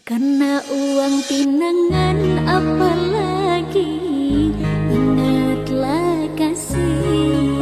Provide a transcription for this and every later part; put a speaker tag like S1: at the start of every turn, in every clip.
S1: Karena uang pinangan apalagi, ingatlah kasih.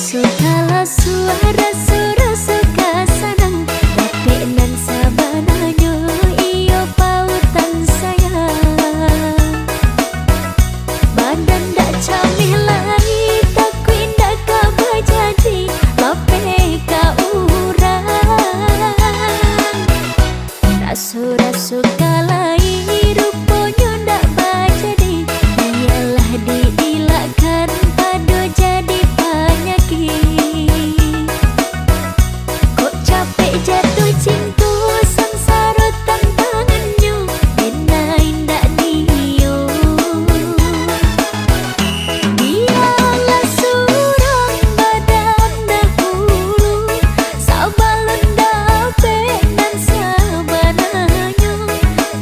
S1: Rasu kala suara rasu kasanang tapi nan sabananyo iyo pautan sayang badan dak camih lai tak indah ka jadi lope ka urang rasu kalai ruponyo ndak bajadi iyalah diilakkan pado jadi penyakit kok capek jatuh cinta sengsara tantangannya indah indah dio dialah surang badan dahulu sabalon dape dan sabananya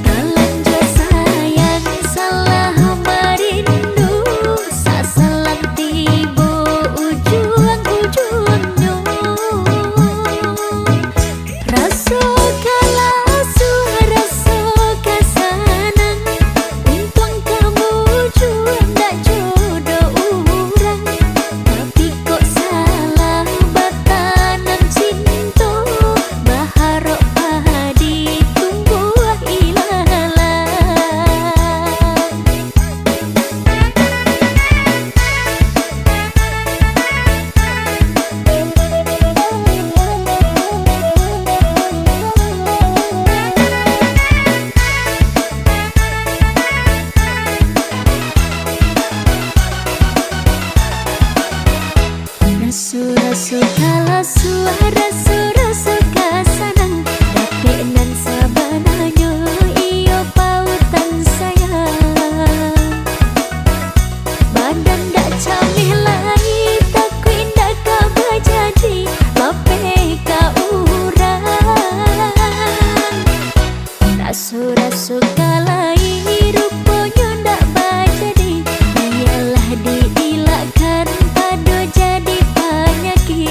S1: talanjo sayang salah marindu sasalang tibo ujung-ujungnya rasu kala suara kasanang untung kamu juang dak jodoh urang tapi kok salah batanan cinta baharok padi tumbuh ilalang rasu kala suara kasanang tapi nan sabananyo iyo pautan sayang badan dak camih lai tak indah ka bajadi lope ka urang rasu kalai ruponyo ndak bajadi iyalah diilakkan pado jadi penyakit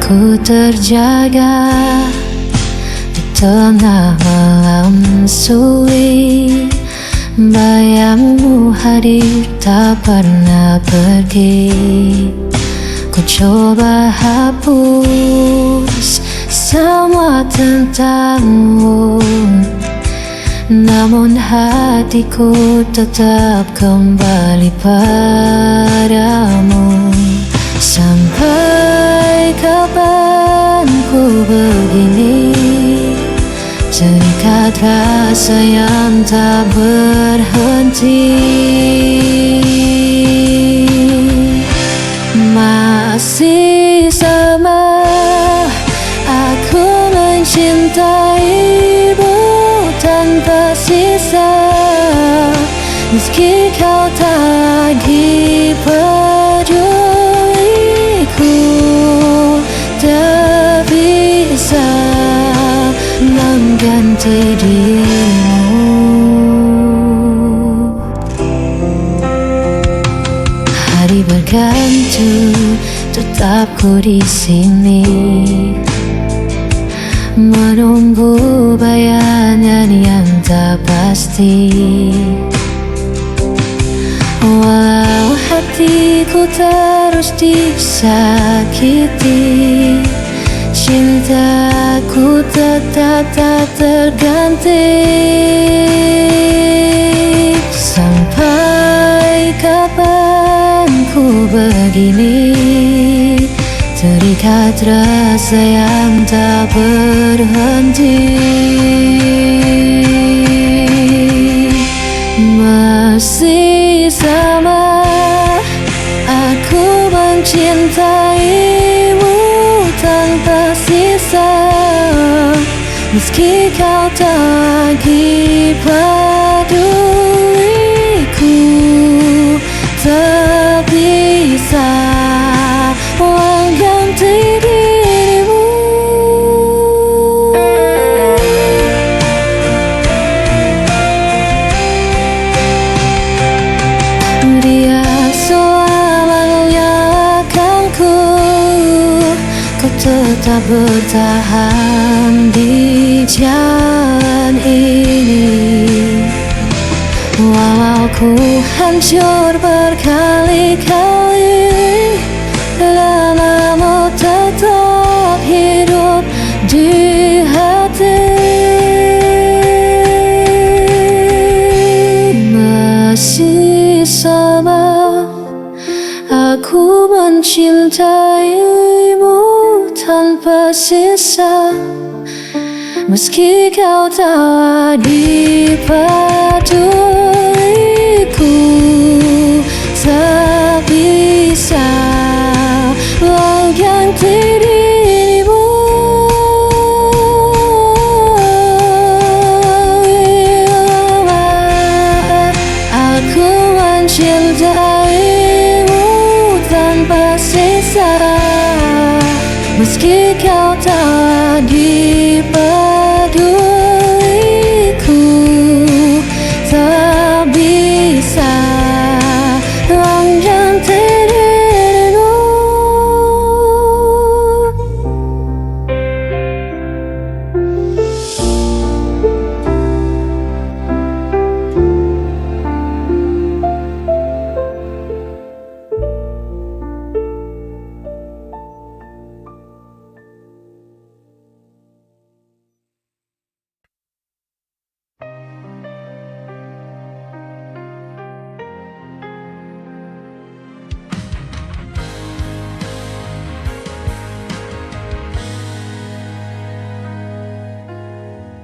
S1: Ku terjaga di tengah malam sunyi, bayangmu hadir tak pernah pergi. Ku coba hapus semua tentangmu, namun hatiku tetap kembali padamu. Sampai kapan ku begini, terikat rasa yang tak berhenti. Masih sama aku mencintaimu tanpa sisa, meski kau tak lagi peduliku. Tak bisa mengganti dirimu. Hari berganti, tetap ku di sini, menunggu bayangan yang tak pasti. Walau hatiku terus disakiti, cintaku tetap tak terganti. Sampai kapan ku begini, terikat rasa yang tak berhenti. Masih sama aku mencintaimu tanpa sisa, meski kau tak lagi peduliku. Tak bisa mengganti dirimu. Dia selamanya akan ku tetap bertahan di jalan ini. Walau ku hancur berkali-kali, namamu tetap hidup di hati. Masih sama aku mencintaimu tanpa sisa, meski kau tak lagi peduliku. Tak bisa mengganti dirimu. Aku mencintaimu tanpa sisa, meski kau tak lagi peduliku. Tak bisa mengganti dirimu.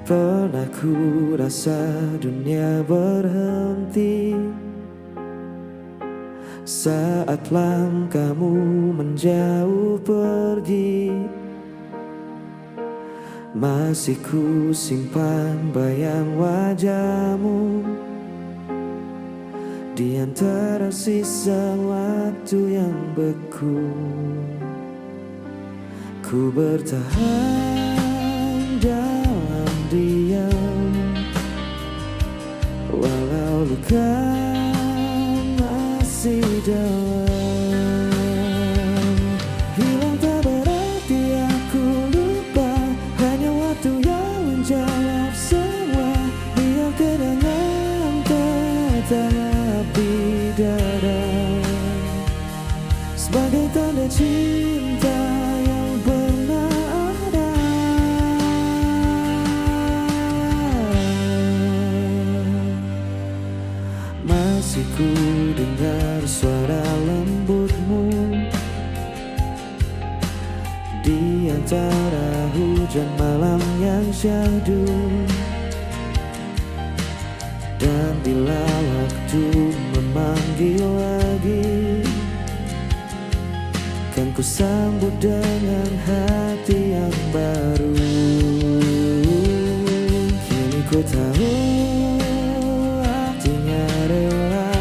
S2: Pernah ku rasa dunia berhenti saat langkahmu menjauh pergi. Masih ku simpan bayang wajahmu di antara sisa waktu yang beku. Ku bertahan dalam diam, walau luka masih dalam. Hilang tak berarti menetap di dada sebagai tanda cinta yang pernah ada. Masih ku dengar suara lembutmu di antara hujan malam yang syahdu. Dan bila waktu memanggil lagi, kan ku sambut dengan hati yang baru. Kini ku tahu artinya rela,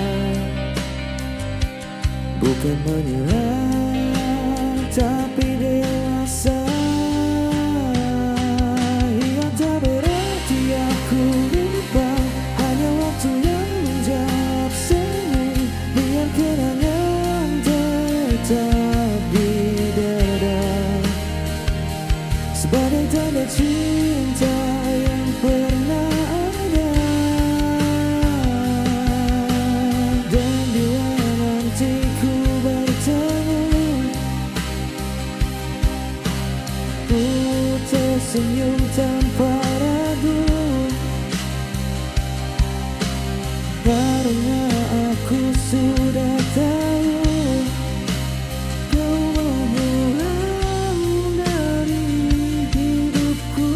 S2: bukan menyerah tapi dewasa. Yang tak berarti aku lupa, hanya waktu yang menjawab semua. Biar kenangan tetap di dada sebagai tanda cinta yang pernah ada. Dan bila nanti ku bertemu, ku tersenyum tanpa ragu, karena aku sudah tahu kau menghilang dari hidupku.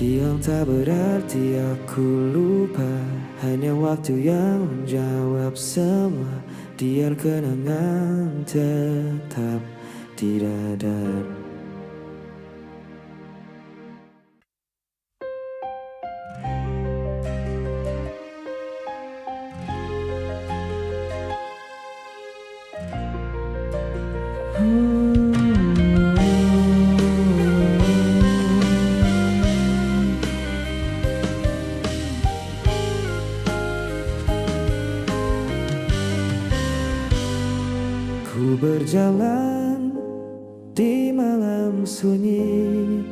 S2: Yang tak berarti aku lupa, hanya waktu yang menjawab semua. Biar kenangan tetap di dada. Ku berjalan di malam sunyi,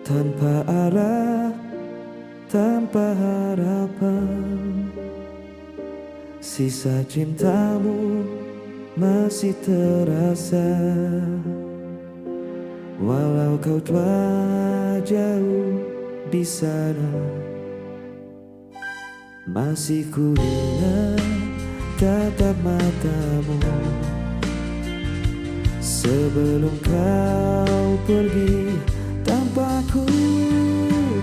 S2: tanpa arah, tanpa harapan. Sisa cintamu masih terasa, walau kau telah jauh di sana. Masih ku ingat tatap matamu sebelum kau pergi tanpa ku.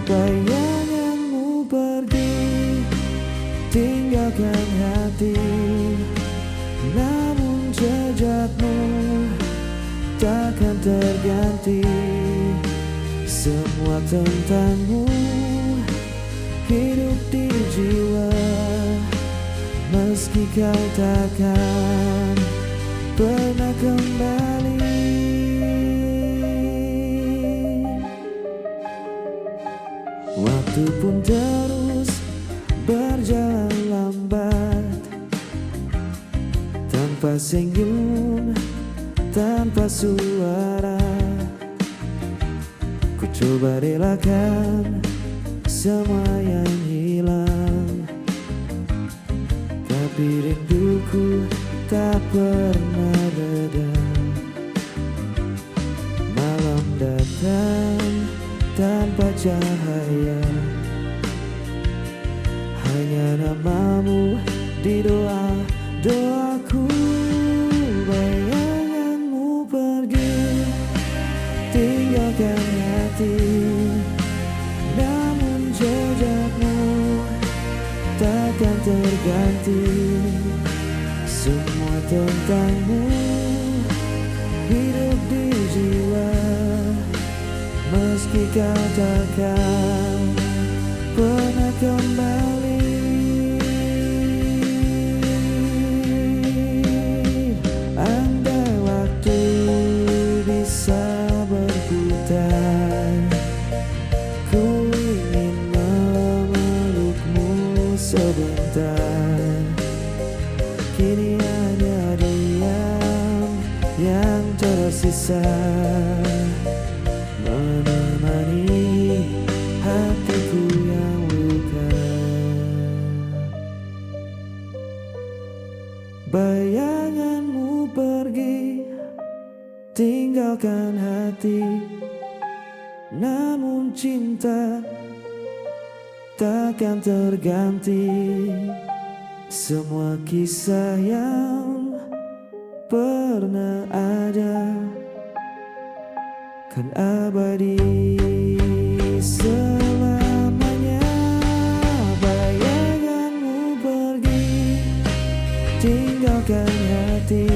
S2: Bayanganmu pergi tinggalkan hati, namun jejakmu takkan terganti. Semua tentangmu hidup di jiwa, meski kau takkan pernah kembali. Waktu pun terus berjalan lambat, tanpa senyum, tanpa suara. Ku coba relakan semua yang hilang, tapi rinduku tak pernah reda. Malam datang tanpa cahaya, hanya namamu di doaku. Bayanganmu pergi tinggalkan hati, namun jejakmu takkan terganti. Semua tentangmu hidup di jiwa, meski kau takkan pernah kembali. sebentar. Kini hanya diam yang tersisa, menemani hatiku yang luka. Bayanganmu pergi, tinggalkan hati, namun cinta takkan terganti. Semua kisah yang pernah ada kan abadi selamanya. Bayanganmu pergi, tinggalkan hati,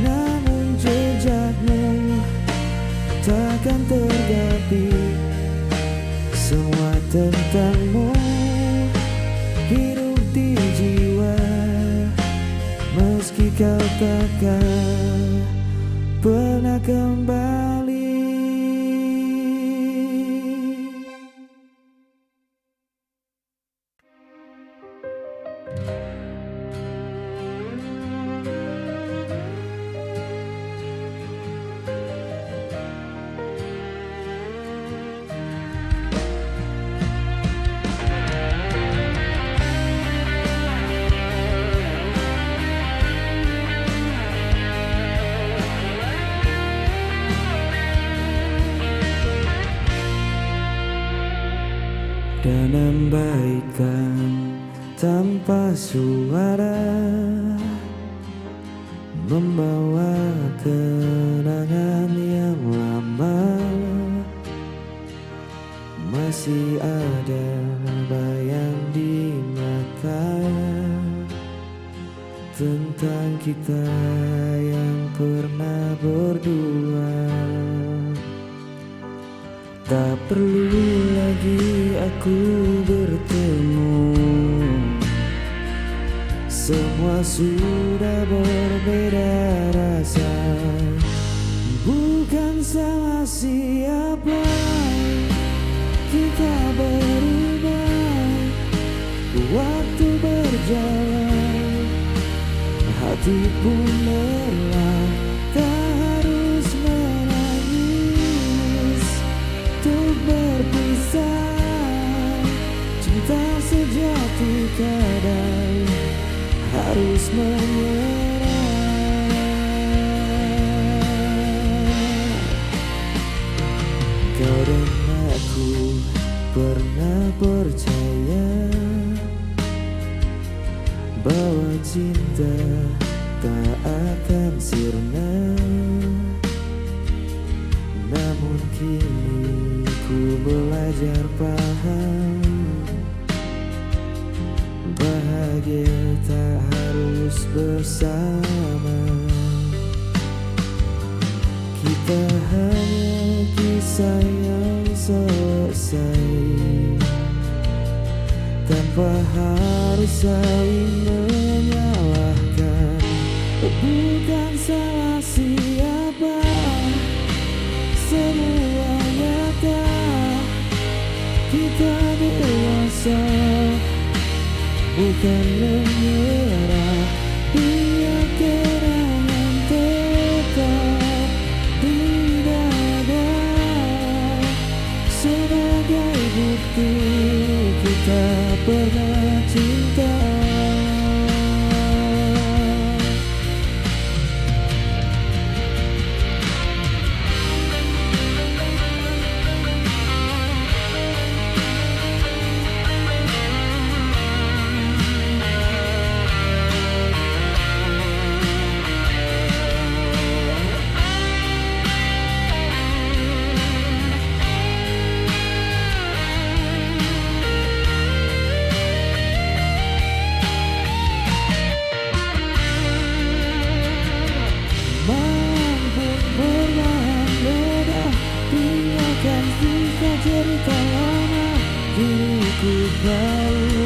S2: namun jejakmu takkan terganti. Semua tentangmu hidup di jiwa, meski kau takkan pernah kembali. Dan abaikan tanpa suara, membawa kenangan yang lama. Masih ada bayang di mata tentang kita yang pernah berdua. Tak perlu lagi aku bertemu, semua sudah berbeda rasa. Bukan salah siapa, kita berubah. Waktu berjalan, hati pun lelah. Tak harus menangis untuk berpisah. Cinta sejati kadang harus menyerah. Kau dan aku pernah percaya bahwa cinta tak akan sirna. Namun kini ku belajar paham, bahagia tak harus bersama. Kita hanya kisah yang selesai tanpa harus saling menyalahkan. Bukan salah siapa, semua nyata. Kita dewasa, bukan menyerah. Biar kenangan tetap di dada, sebagai bukti kita pernah cinta. Cerita lama, diriku baru